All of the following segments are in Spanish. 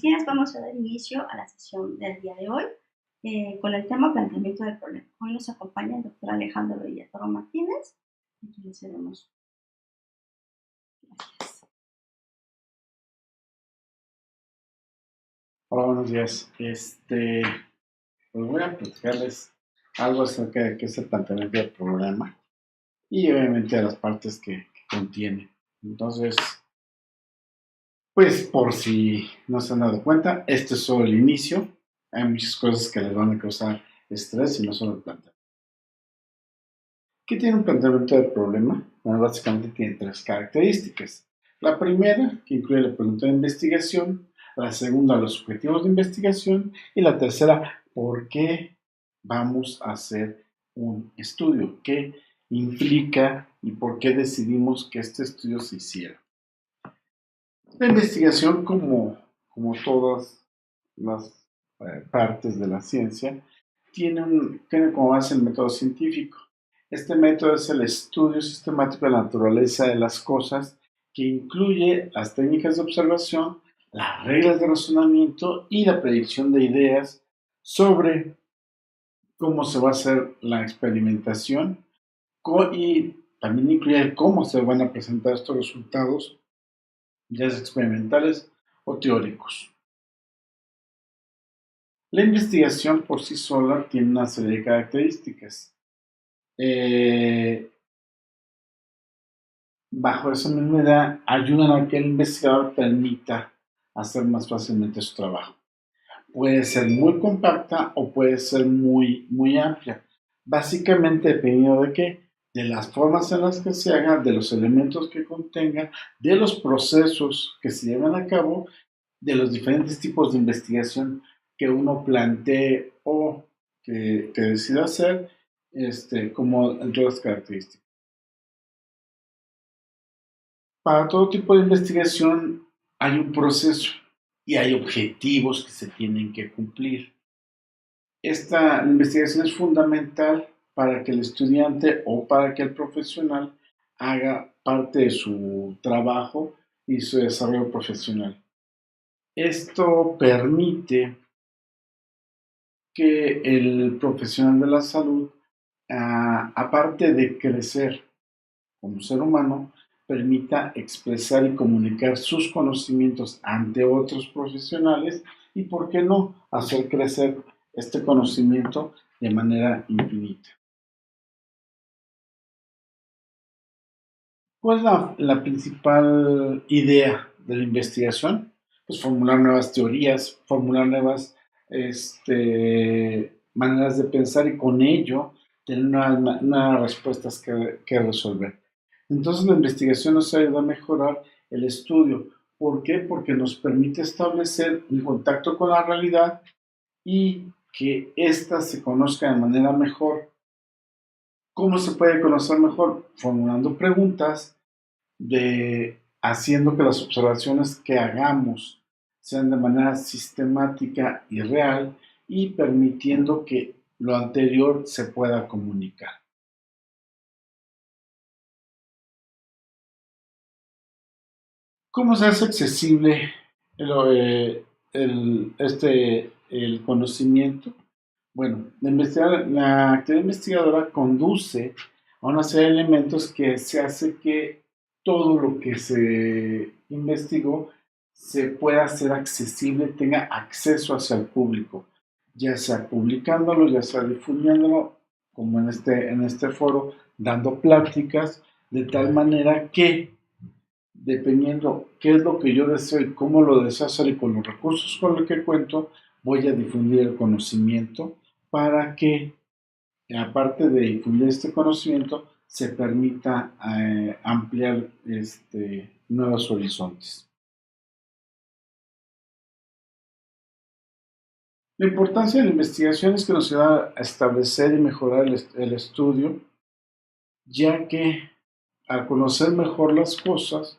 así es, vamos a dar inicio a la sesión del día de hoy con el tema planteamiento del problema. Hoy nos acompaña el doctor Alejandro Villatoro Martínez, a quien le cedemos. Gracias. Hola, buenos días. Pues voy a platicarles algo acerca de qué es el planteamiento del problema y obviamente de las partes que contiene. Entonces, pues por si no se han dado cuenta, este es solo el inicio. Hay muchas cosas que les van a causar estrés y no solo el planteamiento. ¿Qué tiene un planteamiento del problema? Bueno, básicamente tiene tres características. La primera, que incluye la pregunta de investigación. La segunda, los objetivos de investigación. Y la tercera, ¿por qué vamos a hacer un estudio? ¿Qué implica y por qué decidimos que este estudio se hiciera? La investigación, como todas las partes de la ciencia, tiene como base el método científico. Este método es el estudio sistemático de la naturaleza de las cosas, que incluye las técnicas de observación, las reglas de razonamiento y la predicción de ideas sobre cómo se va a hacer la experimentación y también incluye cómo se van a presentar estos resultados, ya sea experimentales o teóricos. La investigación por sí sola tiene una serie de características. Bajo esa misma idea, ayudan a que el investigador permita hacer más fácilmente su trabajo. Puede ser muy compacta o puede ser muy amplia. Básicamente dependiendo de qué, de las formas en las que se haga, de los elementos que contenga, de los procesos que se llevan a cabo, de los diferentes tipos de investigación que uno plantee o que decida hacer, como entre las características. Para todo tipo de investigación hay un proceso y hay objetivos que se tienen que cumplir. Esta investigación es fundamental para que el estudiante o para que el profesional haga parte de su trabajo y su desarrollo profesional. Esto permite que el profesional de la salud, aparte de crecer como ser humano, permita expresar y comunicar sus conocimientos ante otros profesionales y, ¿por qué no?, hacer crecer este conocimiento de manera infinita. ¿Cuál es la principal idea de la investigación? Pues formular nuevas teorías, formular nuevas maneras de pensar y con ello tener nuevas respuestas que resolver. Entonces la investigación nos ayuda a mejorar el estudio. ¿Por qué? Porque nos permite establecer un contacto con la realidad y que ésta se conozca de manera mejor. ¿Cómo se puede conocer mejor? Formulando preguntas, haciendo que las observaciones que hagamos sean de manera sistemática y real y permitiendo que lo anterior se pueda comunicar. ¿Cómo se hace accesible el conocimiento? Bueno, la actividad investigadora conduce a una serie de elementos que se hace que todo lo que se investigó se pueda hacer accesible, tenga acceso hacia el público, ya sea publicándolo, ya sea difundiéndolo, como en este foro, dando pláticas, de tal manera que, dependiendo qué es lo que yo deseo y cómo lo deseo hacer y con los recursos con los que cuento, voy a difundir el conocimiento para que, aparte de difundir este conocimiento, se permita ampliar nuevos horizontes. La importancia de la investigación es que nos ayuda a establecer y mejorar el estudio, ya que al conocer mejor las cosas,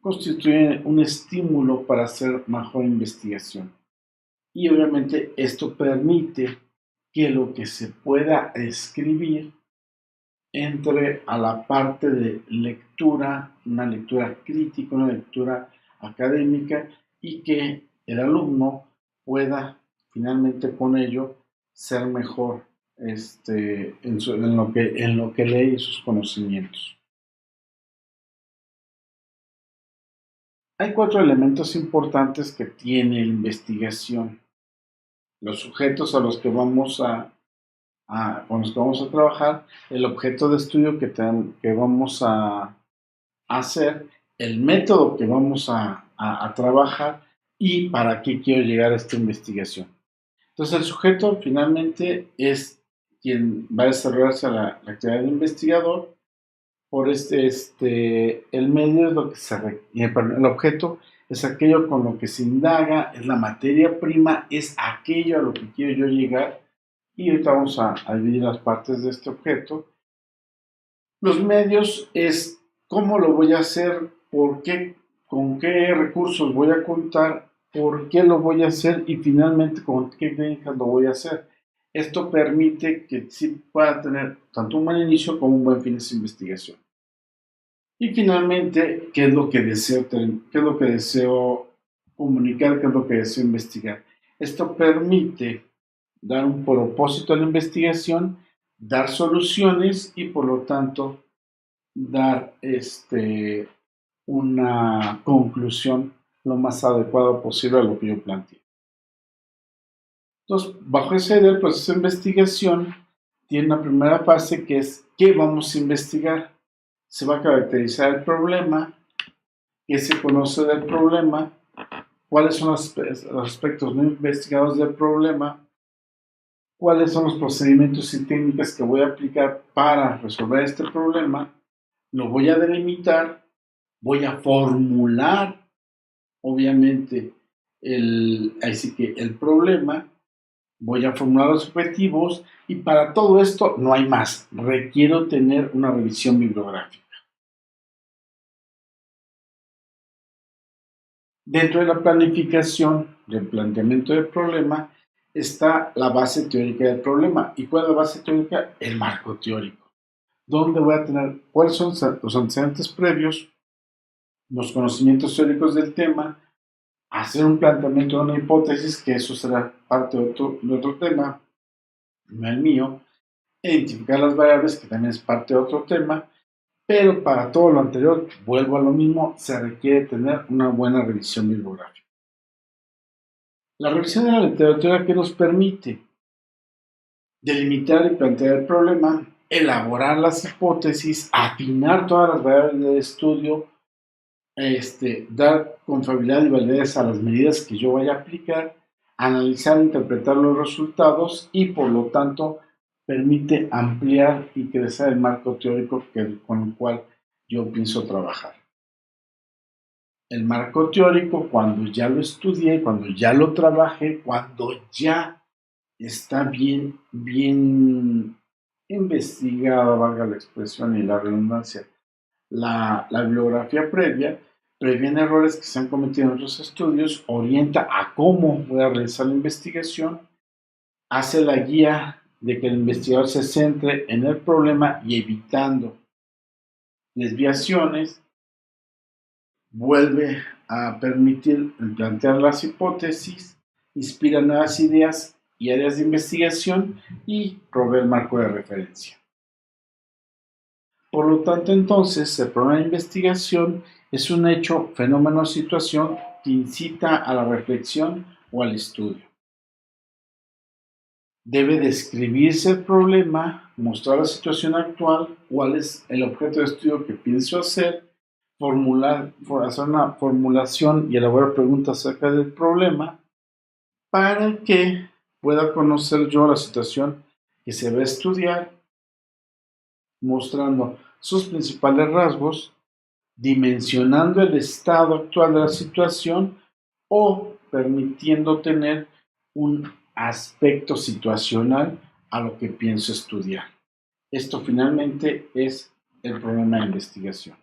constituye un estímulo para hacer mejor investigación. Y obviamente esto permite que lo que se pueda escribir entre a la parte de lectura, una lectura crítica, una lectura académica, y que el alumno pueda finalmente con ello ser mejor en lo que lee y sus conocimientos. Hay 4 elementos importantes que tiene la investigación. Los sujetos a los que vamos con los que vamos a trabajar, el objeto de estudio que vamos a hacer, el método que vamos a trabajar y para qué quiero llegar a esta investigación. Entonces el sujeto finalmente es quien va a desarrollarse la actividad de investigador. Por el medio es lo que el objeto es aquello con lo que se indaga, es la materia prima, es aquello a lo que quiero yo llegar. Y ahorita vamos a dividir las partes de este objeto. Los medios es cómo lo voy a hacer, por qué, con qué recursos voy a contar, por qué lo voy a hacer y finalmente con qué técnicas lo voy a hacer. Esto permite que sí pueda tener tanto un buen inicio como un buen fin de esa investigación. Y finalmente, ¿qué es lo que deseo comunicar? ¿Qué es lo que deseo investigar? Esto permite dar un propósito a la investigación, dar soluciones y por lo tanto dar una conclusión lo más adecuada posible a lo que yo planteé. Entonces, bajo esa idea, el proceso de investigación tiene una primera fase que es ¿qué vamos a investigar? Se va a caracterizar el problema, qué se conoce del problema, cuáles son los aspectos no investigados del problema, cuáles son los procedimientos y técnicas que voy a aplicar para resolver este problema, lo voy a delimitar, voy a formular, obviamente, el problema, voy a formular los objetivos y para todo esto no hay más, requiero tener una revisión bibliográfica. Dentro de la planificación del planteamiento del problema está la base teórica del problema. ¿Y cuál es la base teórica? El marco teórico. ¿Dónde voy a tener cuáles son los antecedentes previos, los conocimientos teóricos del tema, hacer un planteamiento de una hipótesis, que eso será parte de otro tema, no el mío, identificar las variables, que también es parte de otro tema, pero para todo lo anterior, vuelvo a lo mismo, se requiere tener una buena revisión bibliográfica. La revisión de la literatura que nos permite delimitar y plantear el problema, elaborar las hipótesis, afinar todas las variables de estudio, dar confiabilidad y validez a las medidas que yo vaya a aplicar, analizar e interpretar los resultados y por lo tanto permite ampliar y crecer el marco teórico con el cual yo pienso trabajar. El marco teórico, cuando ya lo estudié, cuando ya lo trabajé, cuando ya está bien investigada, valga la expresión y la redundancia, la bibliografía previa, previene errores que se han cometido en otros estudios, orienta a cómo voy a realizar la investigación, hace la guía de que el investigador se centre en el problema y evitando desviaciones, vuelve a permitir plantear las hipótesis, inspira nuevas ideas y áreas de investigación y provee el marco de referencia. Por lo tanto, entonces, el problema de investigación es un hecho, fenómeno o situación que incita a la reflexión o al estudio. Debe describirse el problema, mostrar la situación actual, cuál es el objeto de estudio que pienso hacer, hacer una formulación y elaborar preguntas acerca del problema para que pueda conocer yo la situación que se va a estudiar, mostrando sus principales rasgos, dimensionando el estado actual de la situación o permitiendo tener un aspecto situacional a lo que pienso estudiar. Esto finalmente es el problema de investigación.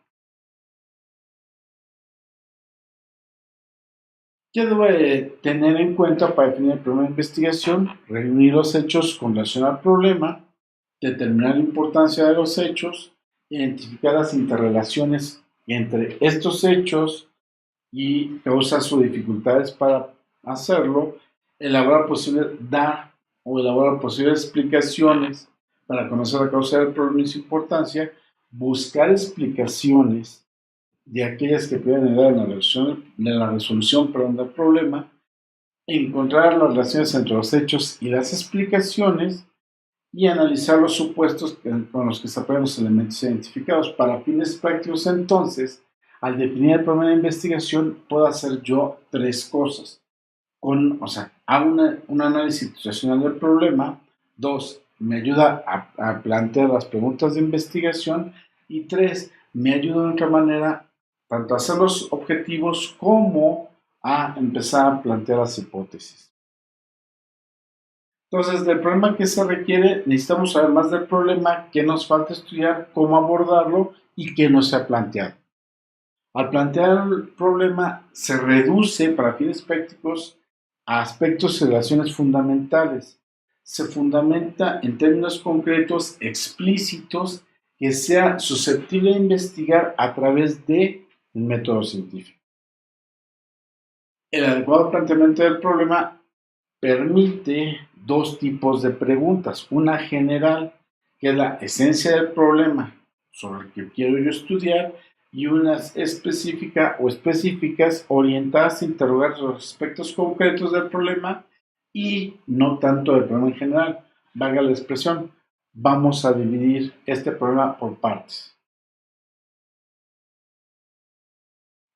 ¿Qué debe tener en cuenta para definir el problema de investigación? Reunir los hechos con relación al problema, determinar la importancia de los hechos, identificar las interrelaciones entre estos hechos y causar sus dificultades para hacerlo, elaborar posibles explicaciones para conocer la causa del problema y su importancia, buscar explicaciones de aquellas que pueden ayudar en la resolución del problema, encontrar las relaciones entre los hechos y las explicaciones y analizar los supuestos con los que se apoyan los elementos identificados. Para fines prácticos, entonces, al definir el problema de investigación, puedo hacer yo tres cosas. Hago un análisis situacional del problema. 2, me ayuda a plantear las preguntas de investigación. Y 3, me ayuda de otra manera tanto a hacer los objetivos como a empezar a plantear las hipótesis. Entonces, del problema que se requiere, necesitamos saber más del problema, qué nos falta estudiar, cómo abordarlo y qué no se ha planteado. Al plantear el problema, se reduce para fines prácticos a aspectos y relaciones fundamentales. Se fundamenta en términos concretos, explícitos, que sea susceptible de investigar a través del método científico. El adecuado planteamiento del problema permite dos tipos de preguntas. Una general, que es la esencia del problema sobre el que quiero yo estudiar, y unas específicas orientadas a interrogar los aspectos concretos del problema y no tanto del problema en general. Valga la expresión, vamos a dividir este problema por partes.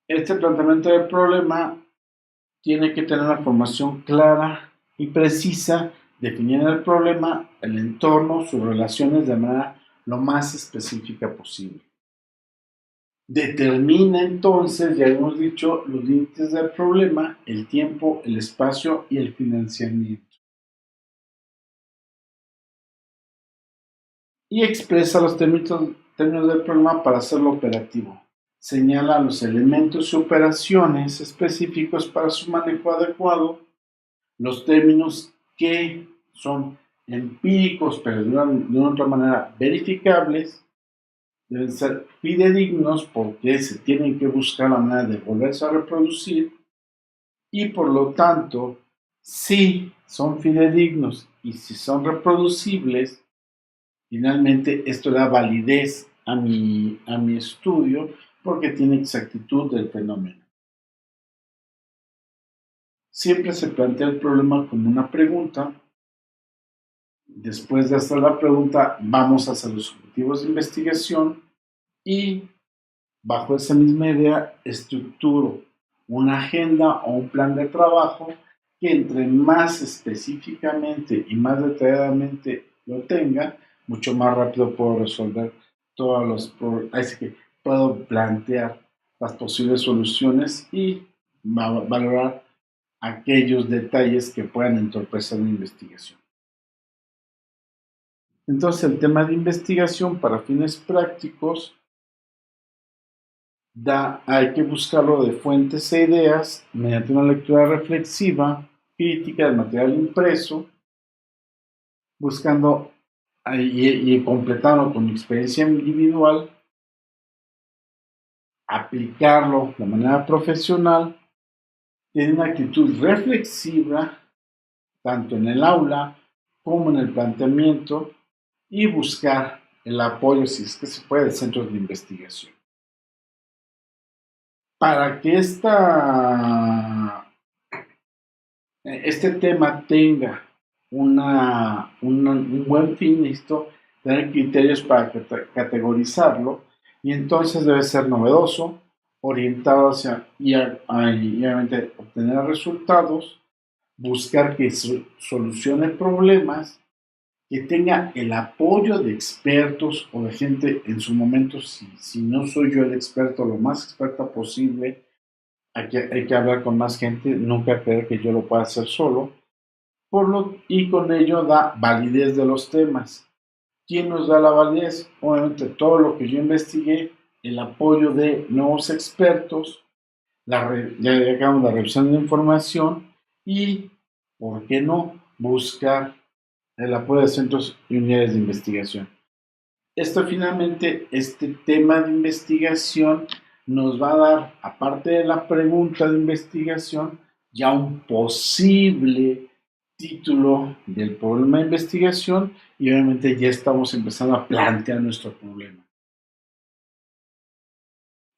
Este planteamiento del problema tiene que tener una formación clara y precisa, definiendo el problema, el entorno, sus relaciones de manera lo más específica posible. Determina entonces, ya hemos dicho, los límites del problema, el tiempo, el espacio y el financiamiento. Y expresa los términos del problema para hacerlo operativo. Señala los elementos y operaciones específicos para su manejo adecuado, los términos que son empíricos, pero de una otra manera verificables, deben ser fidedignos porque se tienen que buscar la manera de volverse a reproducir y por lo tanto, si son fidedignos y si son reproducibles, finalmente esto da validez a mi estudio porque tiene exactitud del fenómeno. Siempre se plantea el problema como una pregunta. Después de hacer la pregunta, vamos a hacer los objetivos de investigación y bajo esa misma idea estructuro una agenda o un plan de trabajo que entre más específicamente y más detalladamente lo tenga, mucho más rápido puedo resolver todos los problemas. Así que puedo plantear las posibles soluciones y valorar aquellos detalles que puedan entorpecer mi investigación. Entonces, el tema de investigación para fines prácticos hay que buscarlo de fuentes e ideas mediante una lectura reflexiva, crítica del material impreso, buscando y completarlo con mi experiencia individual, aplicarlo de manera profesional, tiene una actitud reflexiva, tanto en el aula como en el planteamiento, y buscar el apoyo, si es que se puede, de centros de investigación. Para que este tema tenga un buen fin, necesito tener criterios para categorizarlo y entonces debe ser novedoso, orientado hacia y obviamente obtener resultados, buscar que solucione problemas, que tenga el apoyo de expertos o de gente en su momento, si no soy yo el experto, lo más experta posible, hay que hablar con más gente, nunca creer que yo lo pueda hacer solo, y con ello da validez de los temas. ¿Quién nos da la validez? Obviamente todo lo que yo investigué, el apoyo de nuevos expertos, ya llegamos a la revisión de información y, ¿por qué no?, buscar el apoyo de centros y unidades de investigación. Este tema de investigación nos va a dar, aparte de la pregunta de investigación, ya un posible título del problema de investigación y obviamente ya estamos empezando a plantear nuestro problema.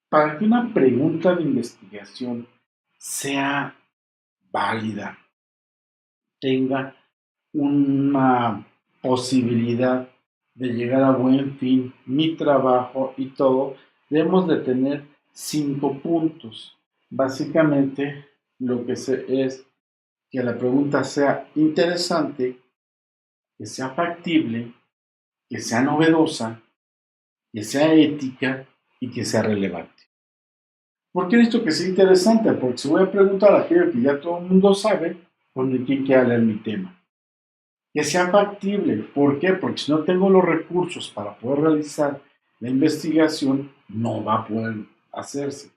Para que una pregunta de investigación sea válida, tenga una posibilidad de llegar a buen fin, mi trabajo y todo, debemos de tener 5 puntos. Básicamente, lo que es que la pregunta sea interesante, que sea factible, que sea novedosa, que sea ética y que sea relevante. ¿Por qué necesito que sea interesante? Porque si voy a preguntar aquello que ya todo el mundo sabe, pues ni quién quiera leer mi tema. Que sea factible. ¿Por qué? Porque si no tengo los recursos para poder realizar la investigación, no va a poder hacerse.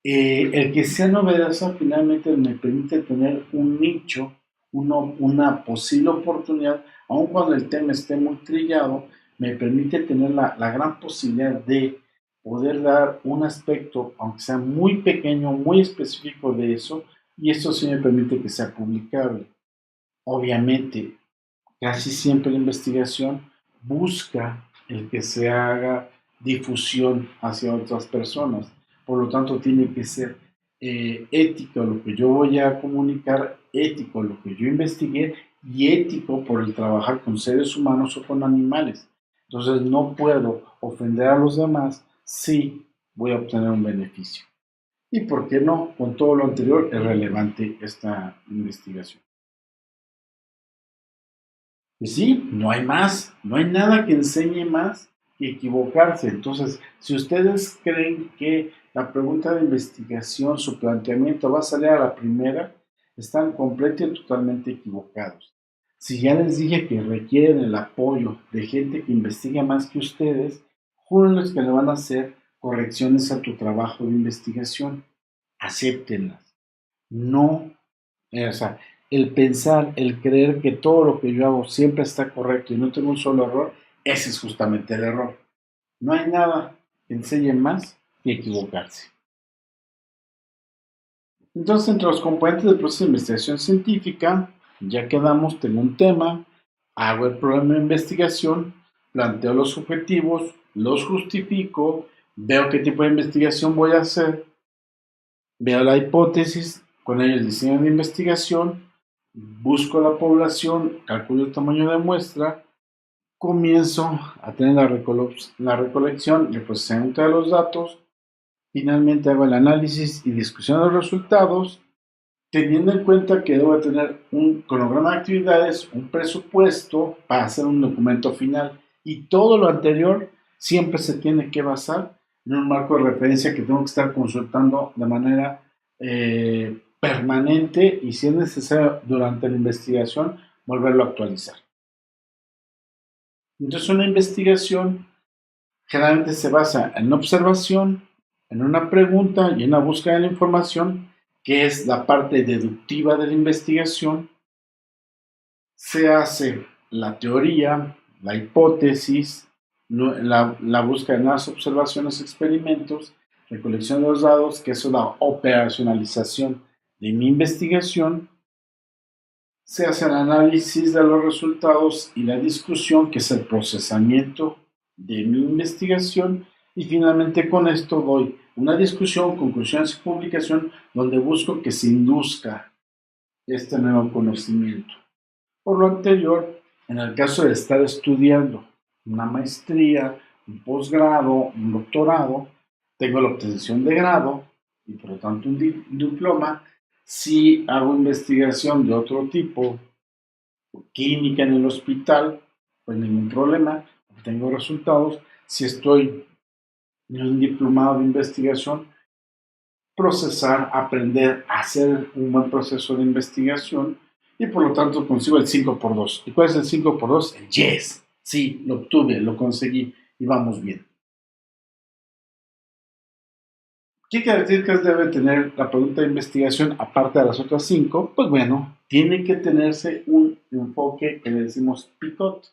El que sea novedoso finalmente me permite tener un nicho, una posible oportunidad, aun cuando el tema esté muy trillado, me permite tener la gran posibilidad de poder dar un aspecto, aunque sea muy pequeño, muy específico de eso, y eso sí me permite que sea publicable. Obviamente, casi siempre la investigación busca el que se haga difusión hacia otras personas. Por lo tanto, tiene que ser ético lo que yo voy a comunicar, ético lo que yo investigué y ético por el trabajar con seres humanos o con animales. Entonces, no puedo ofender a los demás si voy a obtener un beneficio. ¿Y por qué no? Con todo lo anterior es relevante esta investigación. Pues sí, no hay más, no hay nada que enseñe más que equivocarse. Entonces, si ustedes creen que la pregunta de investigación, su planteamiento va a salir a la primera, están completamente y totalmente equivocados. Si ya les dije que requieren el apoyo de gente que investiga más que ustedes, júrenles que le van a hacer correcciones a tu trabajo de investigación. Acéptenlas. No o sea, el pensar, el creer que todo lo que yo hago siempre está correcto y no tengo un solo error, ese es justamente el error. No hay nada que enseñe más que equivocarse. Entonces, entre los componentes del proceso de investigación científica, ya quedamos, tengo un tema, hago el problema de investigación, planteo los objetivos, los justifico, veo qué tipo de investigación voy a hacer, veo la hipótesis, con ello el diseño de investigación, busco la población, calculo el tamaño de muestra, comienzo a tener la recolección y el procesamiento de los datos, finalmente hago el análisis y discusión de los resultados, teniendo en cuenta que debo tener un cronograma de actividades, un presupuesto para hacer un documento final y todo lo anterior siempre se tiene que basar en un marco de referencia que tengo que estar consultando de manera permanente y si es necesario durante la investigación volverlo a actualizar. Entonces una investigación generalmente se basa en una observación, en una pregunta y en una búsqueda de la información, que es la parte deductiva de la investigación. Se hace la teoría, la hipótesis, la búsqueda de nuevas observaciones, experimentos, recolección de los datos, que es la operacionalización de mi investigación. Se hace el análisis de los resultados y la discusión, que es el procesamiento de mi investigación. Y finalmente con esto doy una discusión, conclusiones y publicación donde busco que se induzca este nuevo conocimiento. Por lo anterior, en el caso de estar estudiando una maestría, un posgrado, un doctorado, tengo la obtención de grado y por lo tanto un diploma. Si hago investigación de otro tipo, clínica en el hospital, pues ningún problema, obtengo resultados. Si estoy en un diplomado de investigación, procesar, aprender a hacer un buen proceso de investigación y por lo tanto consigo el 5x2. ¿Y cuál es el 5x2? El yes. Sí, lo obtuve, lo conseguí y vamos bien. ¿Qué características debe tener la pregunta de investigación aparte de las otras 5? Pues bueno, tiene que tenerse un enfoque que le decimos PICOT,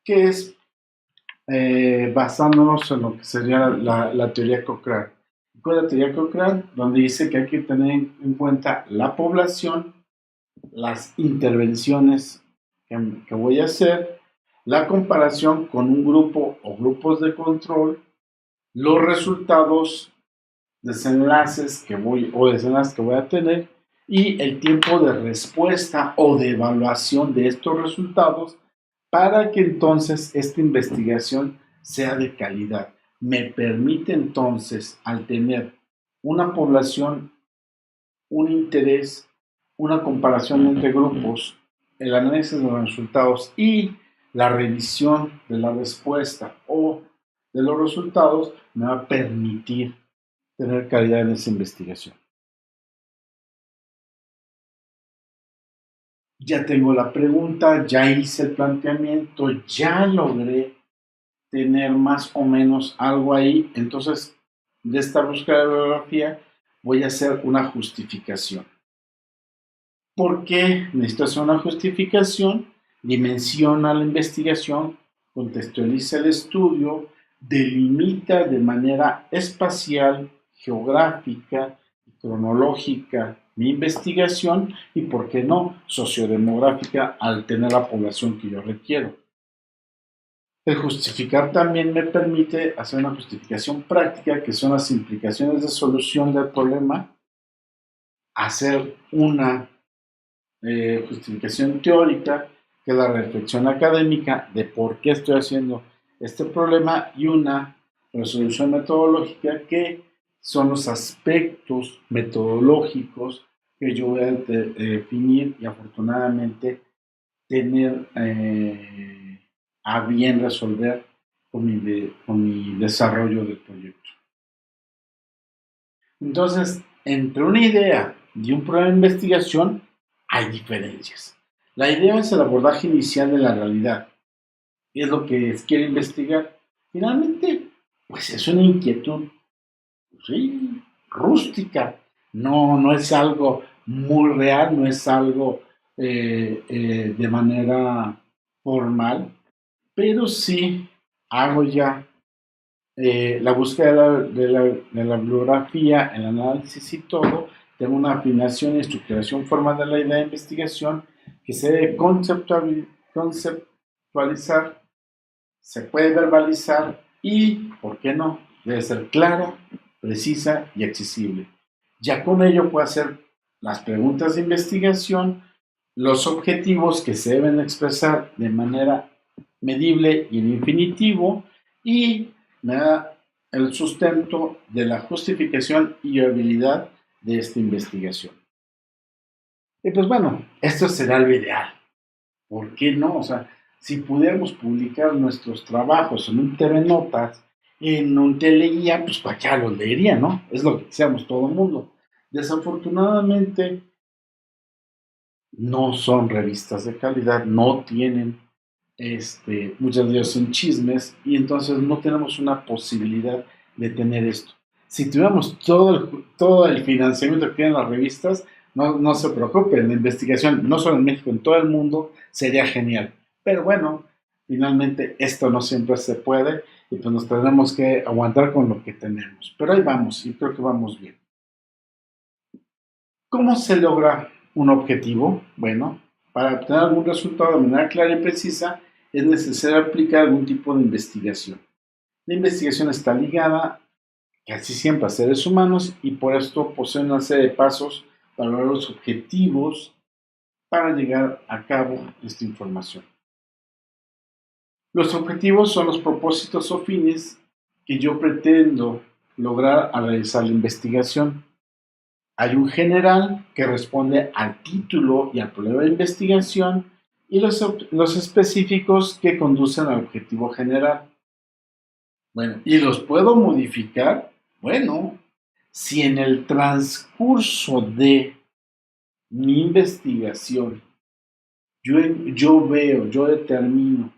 que es basándonos en lo que sería la teoría Cochrane. Acuérdate ya Cochrane, donde dice que hay que tener en cuenta la población, las intervenciones que voy a hacer, la comparación con un grupo o grupos de control, los resultados, desenlaces que voy a tener y el tiempo de respuesta o de evaluación de estos resultados para que entonces esta investigación sea de calidad. Me permite entonces, al tener una población, un interés, una comparación entre grupos, el análisis de los resultados y la revisión de la respuesta o de los resultados, me va a permitir tener calidad en esa investigación. Ya tengo la pregunta, ya hice el planteamiento, ya logré tener más o menos algo ahí. Entonces, de esta búsqueda de bibliografía, voy a hacer una justificación. ¿Por qué necesito hacer una justificación? Dimensiona la investigación, contextualiza el estudio, delimita de manera espacial, geográfica y cronológica mi investigación y, por qué no, sociodemográfica al tener la población que yo requiero. El justificar también me permite hacer una justificación práctica, que son las implicaciones de solución del problema, hacer una justificación teórica, que es la reflexión académica de por qué estoy haciendo este problema, y una resolución metodológica, que son los aspectos metodológicos que yo voy a definir y afortunadamente tener a bien resolver con mi desarrollo del proyecto. Entonces, entre una idea y un problema de investigación hay diferencias. La idea es el abordaje inicial de la realidad, es lo que quiere investigar. Finalmente, pues es una inquietud, sí, rústica. No es algo muy real, no es algo de manera formal, pero sí hago ya la búsqueda de la bibliografía, el análisis y todo. Tengo una afinación y estructuración formal de la idea de investigación que se debe conceptualizar, se puede verbalizar y, ¿por qué no?, debe ser clara, precisa y accesible. Ya con ello puedo hacer las preguntas de investigación, los objetivos que se deben expresar de manera medible y en infinitivo, y me da el sustento de la justificación y habilidad de esta investigación. Y pues bueno, esto será lo ideal. ¿Por qué no? O sea, si pudiéramos publicar nuestros trabajos en un TV Notas, en un teleguía, pues cualquiera los leería, ¿no? Es lo que deseamos todo el mundo. Desafortunadamente, no son revistas de calidad, no tienen, muchas de ellas son chismes, y entonces no tenemos una posibilidad de tener esto. Si tuviéramos todo el financiamiento que tienen las revistas, no se preocupen, la investigación, no solo en México, en todo el mundo, sería genial. Pero bueno, finalmente esto no siempre se puede, y pues nos tendremos que aguantar con lo que tenemos. Pero ahí vamos, y creo que vamos bien. ¿Cómo se logra un objetivo? Bueno, para obtener algún resultado de manera clara y precisa, es necesario aplicar algún tipo de investigación. La investigación está ligada casi siempre a seres humanos, y por esto posee una serie de pasos para lograr los objetivos para llegar a cabo esta información. Los objetivos son los propósitos o fines que yo pretendo lograr al realizar la investigación. Hay un general que responde al título y al problema de investigación, y los específicos que conducen al objetivo general. Bueno, ¿y los puedo modificar? Bueno, si en el transcurso de mi investigación yo determino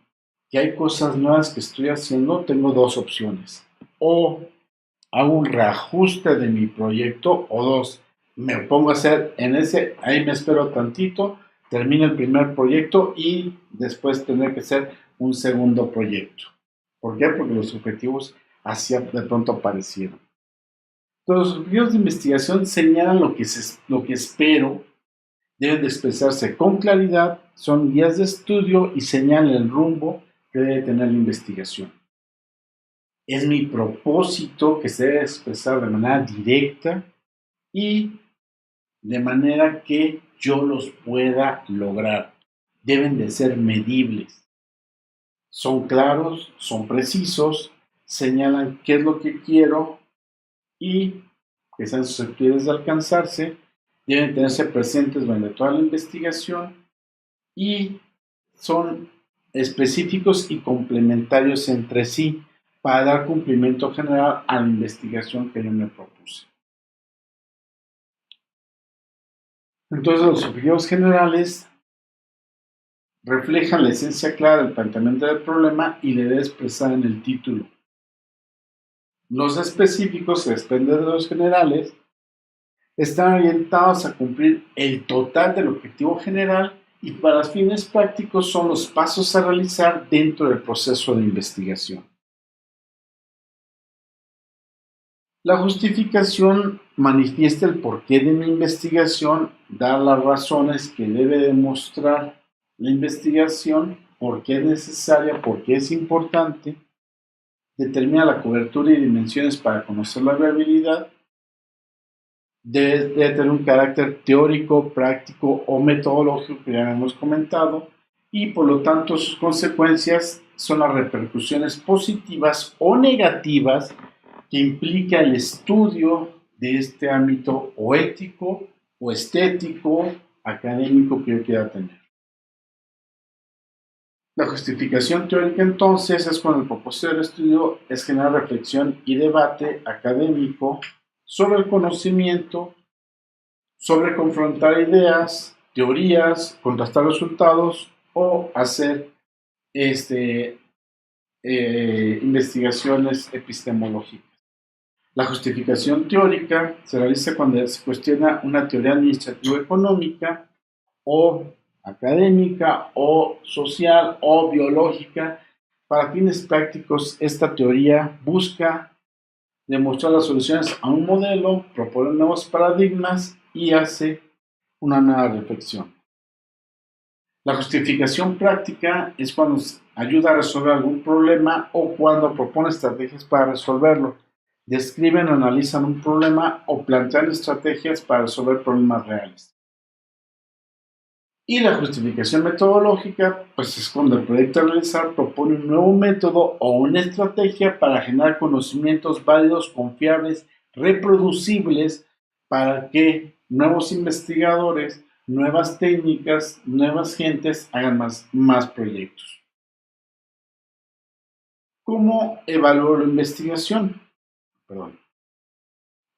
que hay cosas nuevas que estoy haciendo, tengo dos opciones. O hago un reajuste de mi proyecto, o dos, me pongo a hacer ahí me espero tantito, termino el primer proyecto y después tendré que hacer un segundo proyecto. ¿Por qué? Porque los objetivos así de pronto aparecieron. Los objetivos de investigación señalan lo que espero, deben de expresarse con claridad, son guías de estudio y señalan el rumbo que debe tener la investigación. Es mi propósito que se debe expresar de manera directa y de manera que yo los pueda lograr. Deben de ser medibles. Son claros, son precisos, señalan qué es lo que quiero y que sean susceptibles de alcanzarse, deben tenerse presentes durante toda la investigación y son específicos y complementarios entre sí para dar cumplimiento general a la investigación que yo me propuse. Entonces, los objetivos generales reflejan la esencia clara del planteamiento del problema y le debe expresar en el título. Los específicos, que dependen de los generales, están orientados a cumplir el total del objetivo general y para fines prácticos son los pasos a realizar dentro del proceso de investigación. La justificación manifiesta el porqué de mi investigación, da las razones que debe demostrar la investigación, por qué es necesaria, por qué es importante, determina la cobertura y dimensiones para conocer la viabilidad, debe tener un carácter teórico, práctico o metodológico que ya hemos comentado y por lo tanto sus consecuencias son las repercusiones positivas o negativas que implica el estudio de este ámbito o ético o estético, académico que yo quiera tener. La justificación teórica entonces es cuando el propósito del estudio es generar reflexión y debate académico sobre el conocimiento, sobre confrontar ideas, teorías, contrastar resultados o hacer investigaciones epistemológicas. La justificación teórica se realiza cuando se cuestiona una teoría administrativo-económica o académica o social o biológica. Para fines prácticos, esta teoría busca demostrar las soluciones a un modelo, proponer nuevos paradigmas y hace una nueva reflexión. La justificación práctica es cuando ayuda a resolver algún problema o cuando propone estrategias para resolverlo. Describen o analizan un problema o plantean estrategias para resolver problemas reales. Y la justificación metodológica, pues es cuando el proyecto a realizar propone un nuevo método o una estrategia para generar conocimientos válidos, confiables, reproducibles, para que nuevos investigadores, nuevas técnicas, nuevas gentes hagan más proyectos. ¿Cómo evalúo la investigación?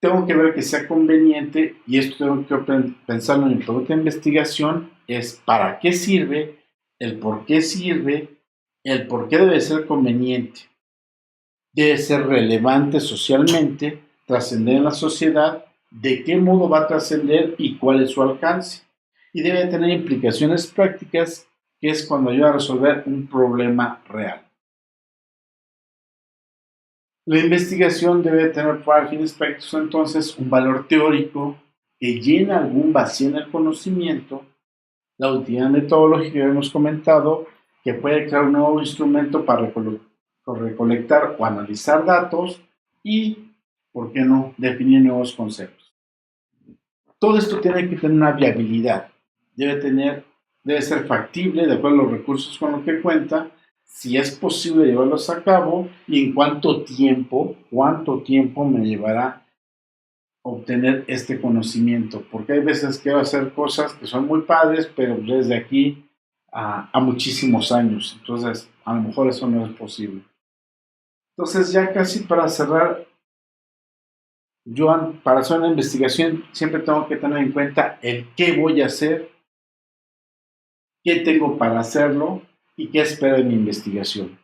Tengo que ver que sea conveniente y esto tengo que pensarlo en el producto de investigación, es para qué sirve, el por qué debe ser conveniente, debe ser relevante socialmente, trascender en la sociedad, de qué modo va a trascender y cuál es su alcance. Y debe tener implicaciones prácticas, que es cuando ayuda a resolver un problema real. La investigación debe tener para fines prácticos entonces un valor teórico que llena algún vacío en el conocimiento, la utilidad metodológica que hemos comentado, que puede crear un nuevo instrumento para recolectar o analizar datos y, ¿por qué no?, definir nuevos conceptos. Todo esto tiene que tener una viabilidad, debe ser factible de acuerdo a los recursos con los que cuenta, si es posible llevarlos a cabo y en cuánto tiempo me llevará obtener este conocimiento, porque hay veces que va a hacer cosas que son muy padres, pero desde aquí a muchísimos años, entonces a lo mejor eso no es posible. Entonces ya casi para cerrar, yo para hacer una investigación siempre tengo que tener en cuenta el qué voy a hacer, qué tengo para hacerlo y qué espero de mi investigación.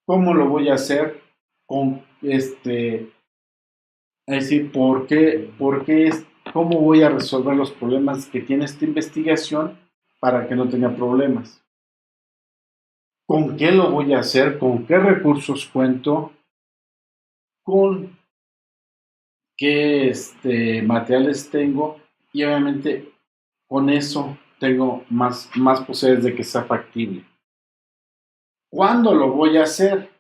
¿Cómo lo voy a hacer? Es decir, ¿cómo voy a resolver los problemas que tiene esta investigación para que no tenga problemas? ¿Con qué lo voy a hacer? ¿Con qué recursos cuento? ¿Con qué materiales tengo y obviamente con eso tengo más posibilidades de que sea factible. ¿Cuándo lo voy a hacer?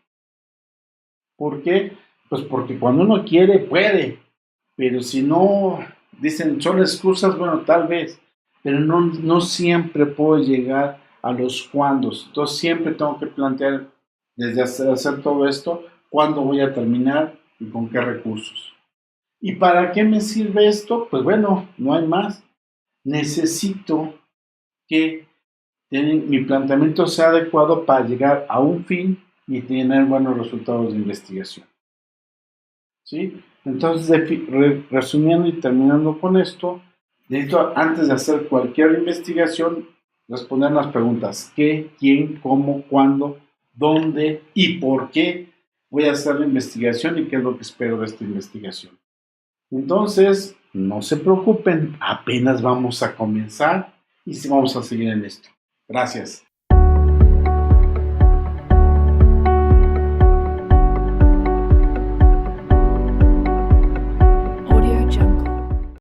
¿Por qué? Pues porque cuando uno quiere, puede. Pero si no, dicen, son excusas, bueno, tal vez. Pero no siempre puedo llegar a los cuándos. Entonces siempre tengo que plantear, desde hacer todo esto, cuándo voy a terminar y con qué recursos. ¿Y para qué me sirve esto? Pues bueno, no hay más. Necesito que mi planteamiento sea adecuado para llegar a un fin y tener buenos resultados de investigación. ¿Sí? Entonces, resumiendo y terminando con esto, necesito, antes de hacer cualquier investigación, responder las preguntas: ¿qué, quién, cómo, cuándo, dónde y por qué voy a hacer la investigación y qué es lo que espero de esta investigación? Entonces, no se preocupen, apenas vamos a comenzar y sí vamos a seguir en esto. Gracias.